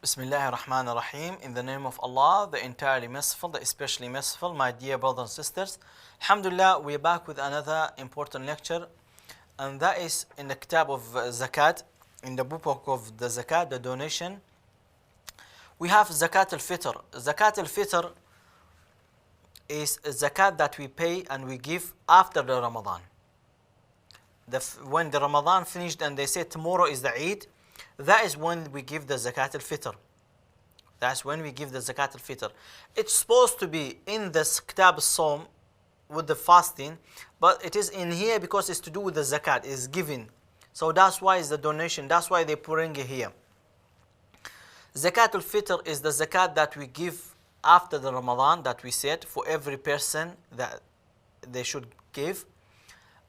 Bismillah ar-Rahman ar-Rahim. In the name of Allah, the entirely merciful, the especially merciful, my dear brothers and sisters. Alhamdulillah, we are back with another important lecture, and that is in the kitab of zakat, in the book of the zakat, the donation. We have zakat al-fitr. Zakat al-fitr is a zakat that we pay and we give after the Ramadan. When the Ramadan finished and they say tomorrow is the Eid, that is when we give the zakat al-fitr. That's when we give the zakat al-fitr. It's supposed to be in the kitab al-Sawm with the fasting, but it is in here because it's to do with the zakat, it's giving. So that's why it's the donation, that's why they bring it here. Zakat al-fitr is the zakat that we give after the Ramadan that we said for every person that they should give,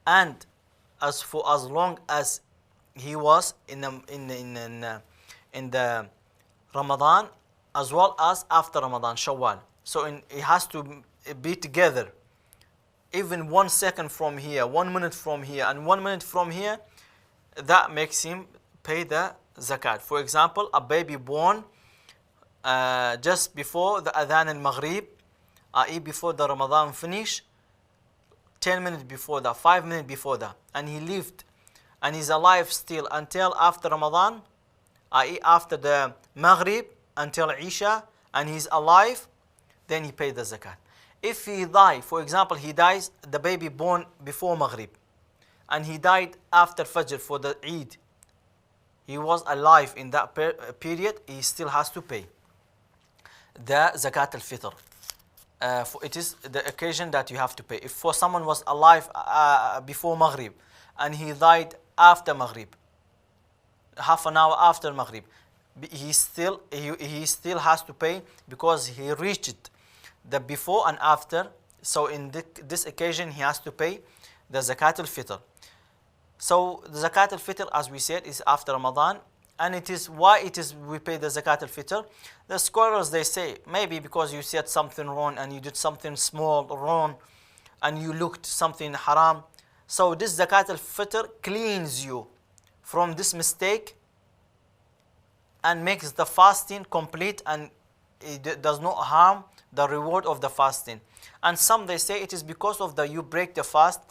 and as long as he was in the Ramadan, as well as after Ramadan, Shawwal. So it has to be together. Even 1 second from here, 1 minute from here, and 1 minute from here, that makes him pay the zakat. For example, a baby born just before the Adhan al-Maghrib, i.e. before the Ramadan finish, 10 minutes before that, 5 minutes before that, and he lived and he's alive still until after Ramadan, i.e. after the Maghrib until Isha, and he's alive, then he pays the zakat. If he die, for example, he dies, the baby born before Maghrib, and he died after Fajr for the Eid, he was alive in that period, he still has to pay the zakat al-fitr. It is the occasion that you have to pay. If for someone was alive before Maghrib and he died after Maghrib, half an hour after Maghrib, he still has to pay because he reached the before and after. So in this occasion he has to pay the zakat al-fitr. So the zakat al-fitr, as we said, is after Ramadan, and it is why we pay the zakat al-fitr. The scholars, they say maybe because you said something wrong and you did something small wrong and you looked something haram. So this zakat al-fitr cleans you from this mistake and makes the fasting complete, and it does not harm the reward of the fasting. And some, they say it is because of you break the fast,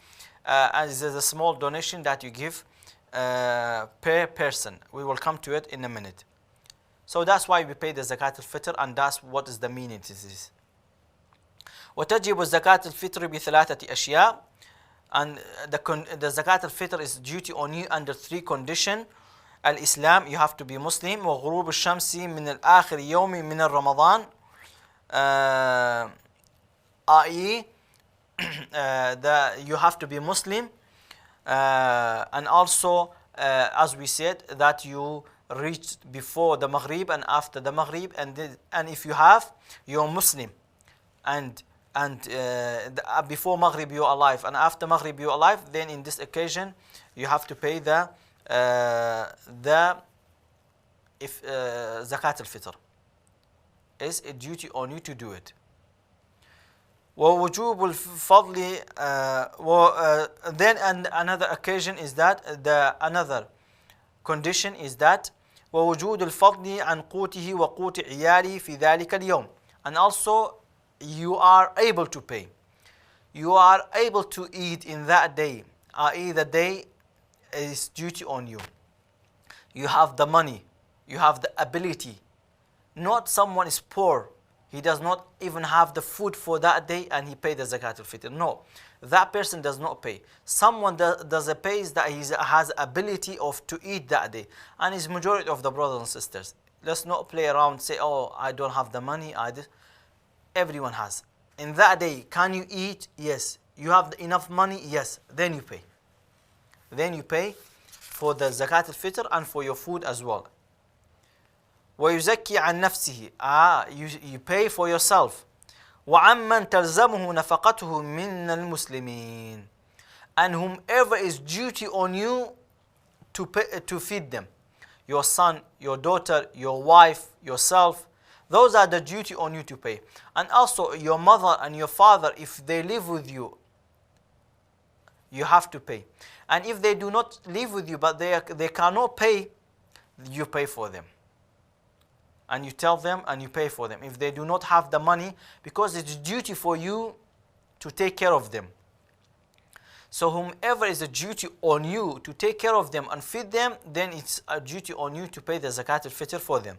and there's a small donation that you give per person. We will come to it in a minute. So that's why we pay the zakat al-fitr, and that's what is the meaning to this. وتجب الزكاة الفطر بثلاثة أشياء, and the zakat al-fitr is duty on you under 3 conditions. Al-Islam, you have to be Muslim. وغروب الشمس من الآخر يوم من الرمضان, i.e. You have to be Muslim, and also as we said that you reached before the Maghrib and after the Maghrib, and if you have, you're Muslim, and before Maghrib you're alive and after Maghrib you're alive, then in this occasion you have to pay the zakat al-fitr. Is a duty on you to do it. ووجوب الفضل, then and another occasion is that another condition is that ووجود الفضل عن قوته وقوت عياله في ذلك اليوم, and also you are able to pay, you are able to eat in that day, i.e. the day is duty on you, you have the money, you have the ability. Not someone is poor, he does not even have the food for that day and he pays the zakat al-fitr. No, that person does not pay. Someone does a pays that he has ability to eat that day, and it's majority of the brothers and sisters. Let's not play around, say, oh, I don't have the money. Everyone has. In that day, can you eat? Yes. You have enough money? Yes. Then you pay. Then you pay for the zakat al-fitr and for your food as well. ويزكي عن نفسه, you pay for yourself. وعمن تلزمه نفقته من المسلمين, and whomever is duty on you to feed them, your son, your daughter, your wife, yourself, those are the duty on you to pay. And also your mother and your father, if they live with you, you have to pay. And if they do not live with you but they cannot pay, you pay for them. and you tell them and you pay for them. If they do not have the money, because it's a duty for you to take care of them. So whomever is a duty on you to take care of them and feed them, then it's a duty on you to pay the zakat al-fitr for them.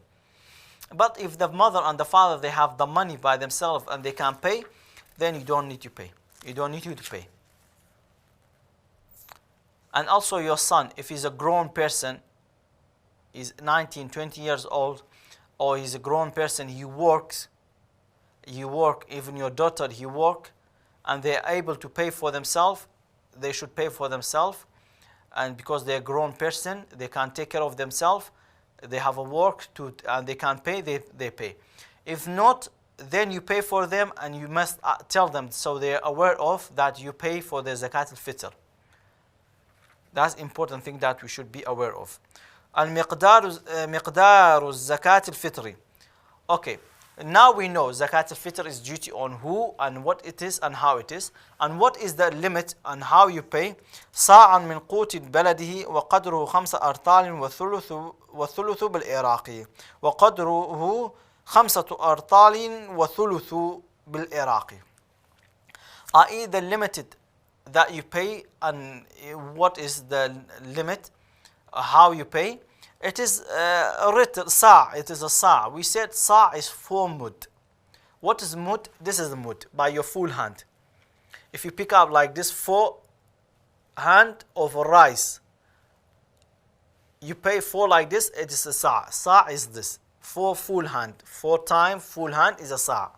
But if the mother and the father, they have the money by themselves and they can pay, then you don't need to pay. You don't need you to pay. And also your son, if he's a grown person, he's 19, 20 years old, or he's a grown person, he works, even your daughter, he work, and they're able to pay for themselves, they should pay for themselves. And because they're a grown person, they can take care of themselves, they have a work to, and they can pay, they pay. If not, then you pay for them, and you must tell them so they're aware of that you pay for the zakat al-fitr. That's important thing that we should be aware of. مقدار الزكاة الفطري. Okay, now we know zakat al-fitr is duty on who and what it is and how it is, and what is the limit and how you pay. صاعا من قوت بلده وقدره 5 أرطال والثلث بالعراقي وقدره 5 أرطال وثلث بالعراقي. i.e. the limited that you pay, and what is the limit, how you pay. It is written sa'. It is a sa'. We said sa' is 4 mud. What is mud? This is the mud by your full hand. If you pick up like this 4 hand of rice, you pay 4 like this, it is a sa'. Sa' is this 4 full hand. 4 times full hand is a sa'.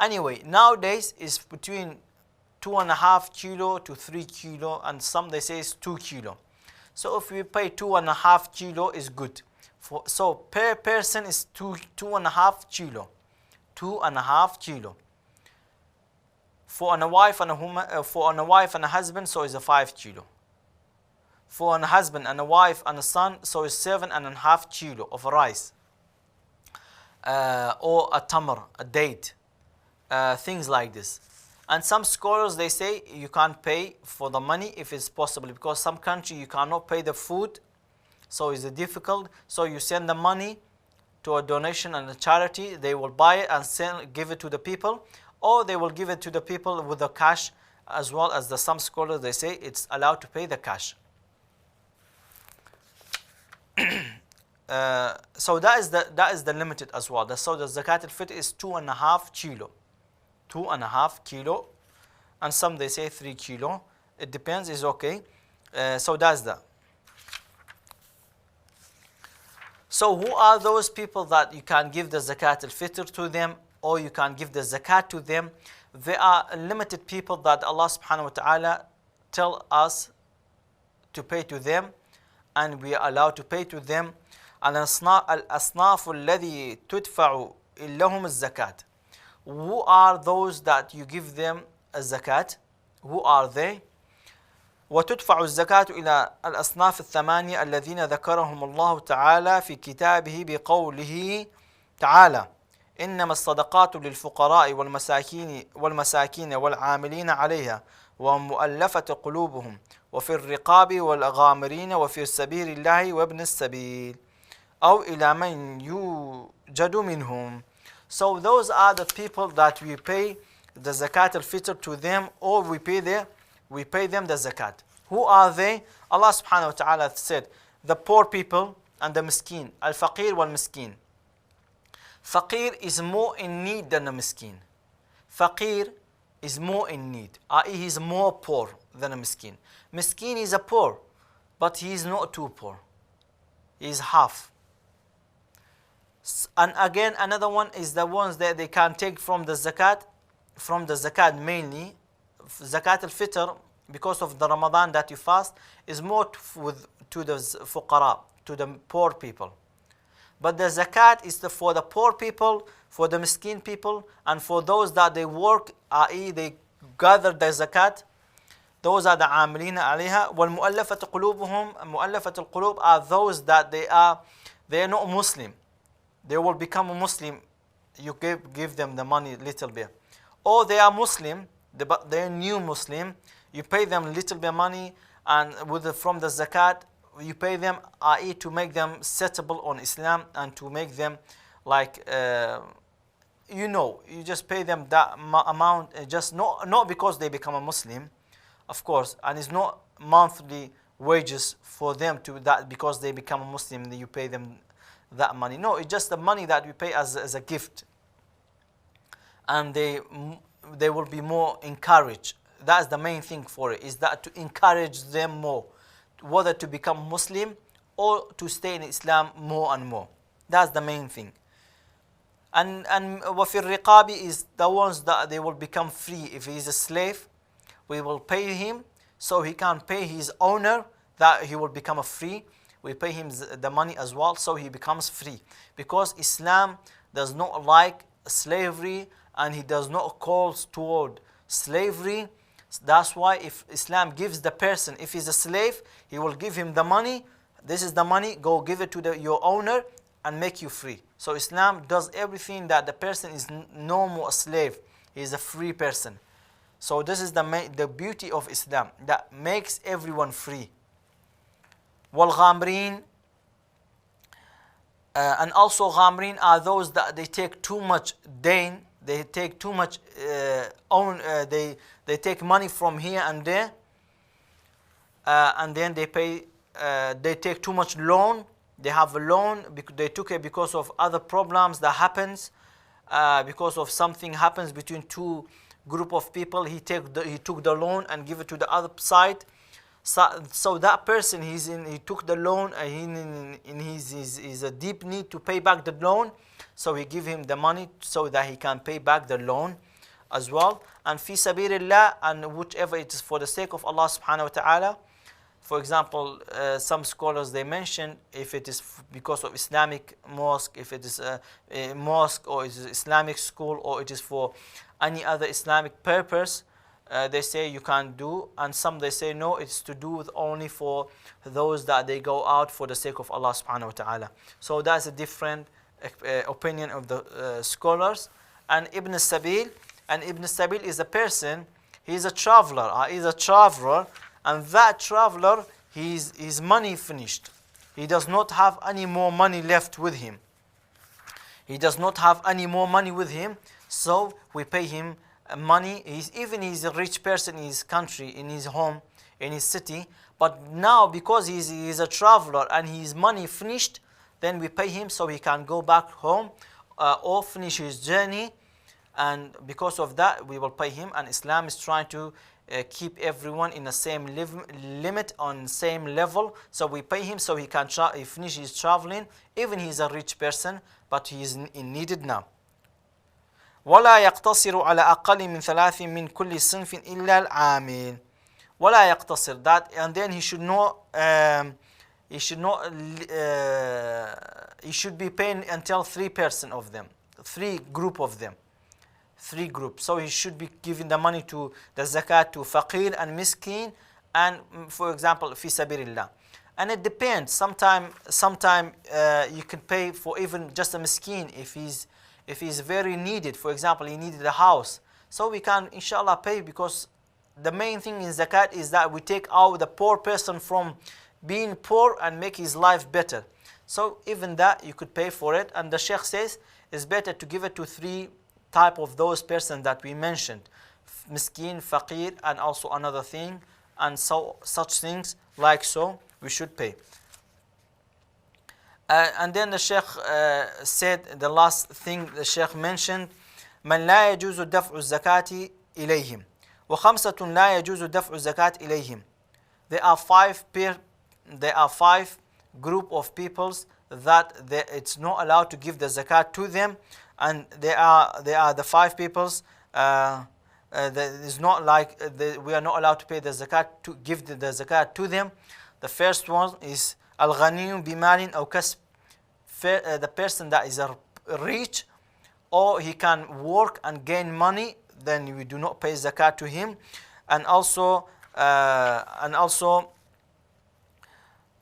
Anyway, nowadays is between 2.5 kilo to 3 kilo, and some they say it's 2 kilo. So if we pay 2.5 kilo is good. So per person is 2.5 kilo. 2.5 kilo. For a wife and a husband, so is a 5 kilo. For a husband and a wife and a son, so is 7.5 kilo of rice. Or a tamar, a date. Things like this. And some scholars, they say you can't pay for the money if it's possible, because some country you cannot pay the food, so it's difficult. So you send the money to a donation and a charity, they will buy it and give it to the people, or they will give it to the people with the cash, as well as some scholars, they say it's allowed to pay the cash. So that is the limited as well. So the zakat al-fitr is 2.5 kilo. 2.5 kilo, and some they say 3 kilo. It depends, is okay. So that's that. So who are those people that you can give the zakat al-fitr to them, or you can give the zakat to them? There are limited people that Allah subhanahu wa ta'ala tell us to pay to them, and we are allowed to pay to them. الأصناف الذي تدفع لهم الزكاة. Who are those that you give them a zakat? Who are they? وتدفع الزكاة إلى الأصناف الثمانية الذين ذكرهم الله تعالى في كتابه بقوله تعالى إنما الصدقات للفقراء والمساكين والعاملين عليها ومؤلفة قلوبهم وفي الرقاب والغامرين وفي سبيل الله وابن السبيل أو إلى من يوجد منهم. So those are the people that we pay the zakat al-fitr to them, or we pay them the zakat. Who are they? Allah subhanahu wa ta'ala said, the poor people and the miskin, al-faqir wal-miskin. Faqir is more in need than a miskin. Faqir is more in need, i.e. he is more poor than a miskin. Miskin is a poor, but he is not too poor. He is half. And again, another one is the ones that they can take from the zakat mainly. Zakat al-fitr, because of the Ramadan that you fast, is more to the fuqara, to the poor people. But the zakat is for the poor people, for the miskin people, and for those that they work, i.e. they gather the zakat. Those are the عاملين عليها. والمؤلفة قلوبهم. مؤلفة القلوب are those that they are not Muslim. They will become a Muslim. You give them the money a little bit. Or they are Muslim, but they are new Muslim. You pay them a little bit of money, and from the zakat, you pay them, i.e. to make them settable on Islam and to make them like you just pay them that amount, just not because they become a Muslim, of course, and it's not monthly wages for them to that because they become a Muslim, you pay them that money. No, it's just the money that we pay as a gift, and they will be more encouraged. That's the main thing for it, is that to encourage them more, whether to become Muslim or to stay in Islam more and more. That's the main thing. And وَفِي الرِّقَابِ is the ones that they will become free. If he is a slave, we will pay him so he can pay his owner, that he will become a free. We pay him the money as well so he becomes free. Because Islam does not like slavery and he does not call toward slavery. That's why if Islam gives the person, if he's a slave, he will give him the money. This is the money, go give it to your owner and make you free. So Islam does everything that the person is no more a slave. He is a free person. So this is the beauty of Islam, that makes everyone free. وَالْغَامْرِينَ and also ghamrin are those that they take too much dain, they take too much they take money from here and there, and then they pay. They take too much loan. They have a loan because they took it because of other problems that happens, because of something happens between two group of people. He took the loan and give it to the other side. So that person he took the loan and he's a deep need to pay back the loan. So he give him the money so that he can pay back the loan as well. And fi sabilillah, and whichever it is for the sake of Allah subhanahu wa ta'ala. For example, some scholars they mention if it is because of Islamic mosque, if it is a mosque or it is Islamic school or it is for any other Islamic purpose, they say you can't do. And some they say no, it's to do with only for those that they go out for the sake of Allah subhanahu wa ta'ala. So that's a different opinion of the scholars. And Ibn Sabil, is a person, he's a traveler, and that traveler, his money finished. He does not have any more money left with him. So we pay him money. He's a rich person in his country, in his home, in his city. But now because he's a traveler and his money finished, then we pay him so he can go back home or finish his journey. And because of that, we will pay him. And Islam is trying to keep everyone in the same limit, on same level. So we pay him so he can finish his traveling. Even he's a rich person, but he is in needed now. ولا يقتصر على أقل من ثلاث من كل صنف إلا العامل. ولا يقتصر, that, and then he should be paying until three groups. So he should be giving the money to the zakat to faqir and miskin, and for example fi sabilillah. And it depends. Sometime you can pay for even just a miskin if he's very needed. For example, he needed a house, so we can inshallah pay, because the main thing in zakat is that we take out the poor person from being poor and make his life better. So even that you could pay for it. And the Sheikh says it's better to give it to three type of those persons that we mentioned: miskin, faqir, and also another thing, and so such things like so we should pay. And then the Sheikh said the last thing the Sheikh mentioned: من لا يجوز دفع الزكاة إليهم وخمسة لا يجوز دفع الزكاة إليهم. There are five group of peoples that it's not allowed to give the zakat to them. And they are the five peoples. It's not like we are not allowed to pay the zakat, to give the zakat to them. The first one is al-ghaniyyun bimalin aw kasb, the person that is rich or he can work and gain money, then we do not pay zakat to him. And also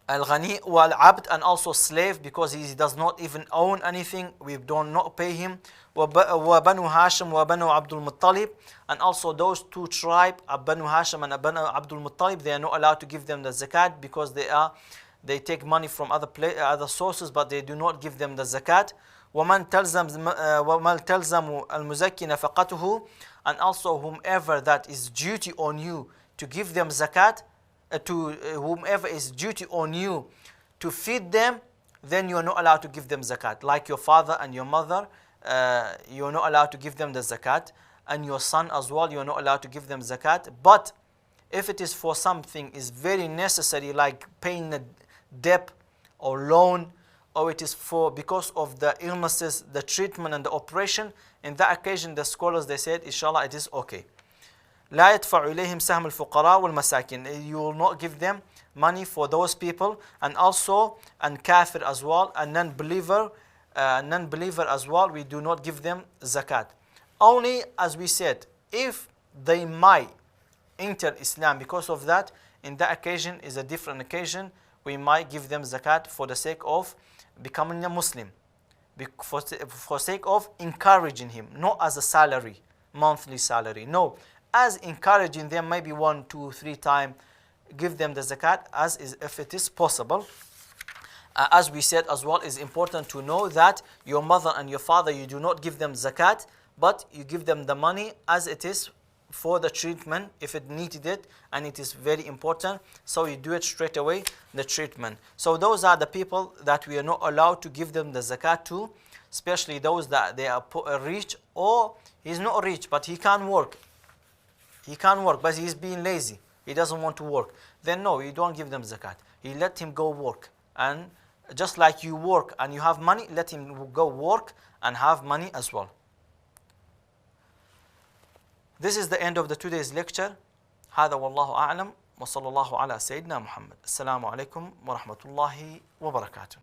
al-ghani wal-abd, and also slave, because he does not even own anything, we do not pay him. وَبَنُو هَاشِمْ وَبَنُو عَبْدُ الْمُطَّلِبِ, and also those two tribes, Banu Hashim and Banu Abdul Muttalib, they are not allowed to give them the zakat because they are they take money from other sources, but they do not give them the zakat. وَمَنْ تَلْزَمُ الْمُزَكِّي نَفَقَتُهُ, and also whomever that is duty on you to give them zakat, whomever is duty on you to feed them, then you are not allowed to give them zakat. Like your father and your mother, you are not allowed to give them the zakat, and your son as well, you are not allowed to give them zakat. But if it is for something is very necessary, like paying a debt or loan, or it is for because of the illnesses, the treatment and the operation, in that occasion the scholars they said, inshallah, it is okay. لا يدفع إليهم سهم الفقراء والمساكين. You will not give them money for those people, and also and kafir as well, and non-believer as well, we do not give them zakat. Only, as we said, if they might enter Islam because of that, in that occasion is a different occasion, we might give them zakat for the sake of becoming a Muslim, for sake of encouraging him, not as a salary, monthly salary. No, as encouraging them, maybe 1, 2, 3 times, give them the zakat as is, if it is possible. As we said as well, it's important to know that your mother and your father, you do not give them zakat, but you give them the money as it is for the treatment if it needed it, and it is very important, so you do it straight away, the treatment. So those are the people that we are not allowed to give them the zakat to, especially those that they are rich, or he's not rich but he can't work. He can't work, but he's being lazy. He doesn't want to work. Then no, you don't give them zakat. You let him go work. And just like you work and you have money, let him go work and have money as well. This is the end of the today's lecture. هذا والله أعلم وصلى الله على سيدنا محمد. السلام عليكم ورحمة الله وبركاته.